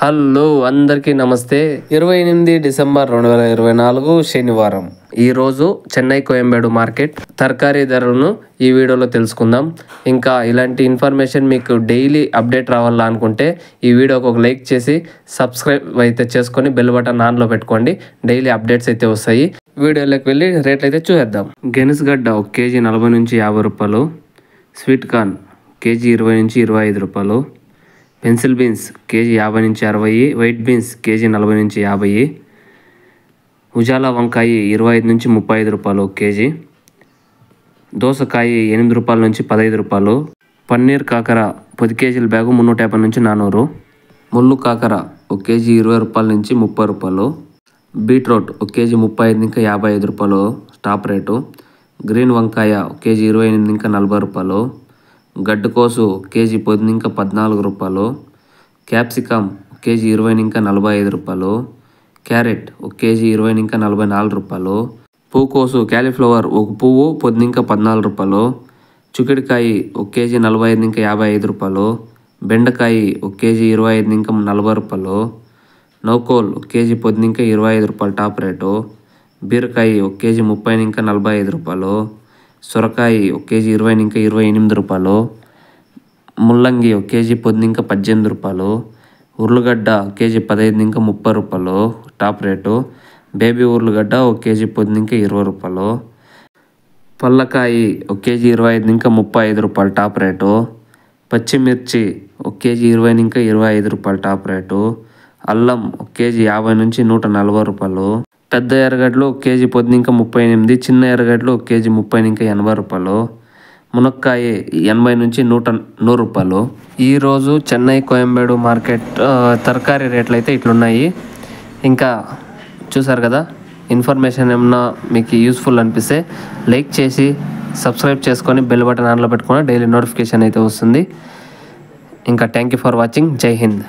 Hello అందరికీ నమస్తే. 28 December 2024 శనివారం. ఈరోజు చెన్నై కోయంబేడు మార్కెట్ తరకారీ ధరలను ఈ వీడియోలో తెలుసుకుందాం. ఇంకా ఇలాంటి ఇన్ఫర్మేషన్ మీకు డైలీ అప్డేట్ రావాలా అనుకుంటే ఈ వీడియోకి ఒక లైక్ చేసి సబ్స్క్రైబ్ అయితే చేసుకొని బెల్ బటన్ ఆన్లో పెట్టుకోండి. డైలీ అప్డేట్స్ అయితే వస్తాయి. వీడియోలోకి వెళ్ళి రేట్లు అయితే చూసేద్దాం. గెనుసుగడ్డ 1 కేజీ 40 నుంచి 50 రూపాయలు. స్వీట్ కార్న్ కేజీ 20 నుంచి 25 రూపాయలు. పెన్సిల్ బీన్స్ కేజీ 50 నుంచి 60. వైట్ బీన్స్ కేజీ 40 నుంచి 50. ఉజాలా వంకాయ 25 నుంచి 35 రూపాయలు కేజీ. దోసకాయ 8 రూపాయల నుంచి 15 రూపాయలు. పన్నీర్ కాకర 10 కేజీల బ్యాగు 350 నుంచి 400. ముళ్ళు కాకర 1 కేజీ 20 రూపాయల నుంచి 30 రూపాయలు. బీట్రూట్ 1 కేజీ 35 ఇంకా 55 రూపాయలు టాప్ రేటు. గ్రీన్ వంకాయ 1 కేజీ 28 ఇంకా 40 రూపాయలు. గడ్డకోసు కేజీ 10 ఇంకా 14 రూపాయలు. క్యాప్సికమ్ 1 కేజీ 20 ఇంకా 45 రూపాయలు. క్యారెట్ 1 కేజీ 20 ఇంకా 44 రూపాయలు. పూకోసు క్యాలీఫ్లవర్ 1 పువ్వు 10 ఇంకా 14 రూపాయలు. చిక్కుడుకాయ 1 కేజీ 45 ఇంకా 55 రూపాయలు. బెండకాయ 1 కేజీ 25 ఇంకా 40 రూపాయలు. నౌకోల్ 1 కేజీ 10 ఇంకా 25 రూపాయలు టాప్ రేటు. బీరకాయ 1 కేజీ 30 ఇంకా 45 రూపాయలు. సొరకాయ 1 కేజీ 20 ఇంకా 28 రూపాయలు. ముల్లంగి 1 కేజీ 10 ఇంకా 18 రూపాయలు. ఉర్లగడ్డ కేజీ 15 ఇంకా 30 రూపాయలు టాప్ రేటు. బేబీ ఉర్లగడ్డ 1 కేజీ 10 ఇంకా 20 రూపాయలు. పల్లకాయ 1 కేజీ 25 ఇంకా 35 రూపాయలు టాప్ రేటు. పచ్చిమిర్చి 1 కేజీ 20 ఇంకా 25 రూపాయలు టాప్ రేటు. అల్లం 1 కేజీ 50 నుంచి 140 రూపాయలు. పెద్ద ఎర్రగడ్డలు 1 కేజీ 10 ఇంకా 38. చిన్న ఎర్రగడ్డలు 1 కేజీ 30 ఇంకా 80 రూపాయలు. మునక్కాయ 80 నుంచి 100 రూపాయలు. ఈరోజు చెన్నై కోయంబేడు మార్కెట్ తరకారీ రేట్లు అయితే ఇట్లున్నాయి. ఇంకా చూసారు కదా, ఇన్ఫర్మేషన్ ఏమన్నా మీకు యూస్ఫుల్ అనిపిస్తే లైక్ చేసి సబ్స్క్రైబ్ చేసుకొని బెల్ బటన్ ఆన్లో పెట్టుకొని డైలీ నోటిఫికేషన్ అయితే వస్తుంది. ఇంకా థ్యాంక్ యూ ఫర్ వాచింగ్. జై హింద్.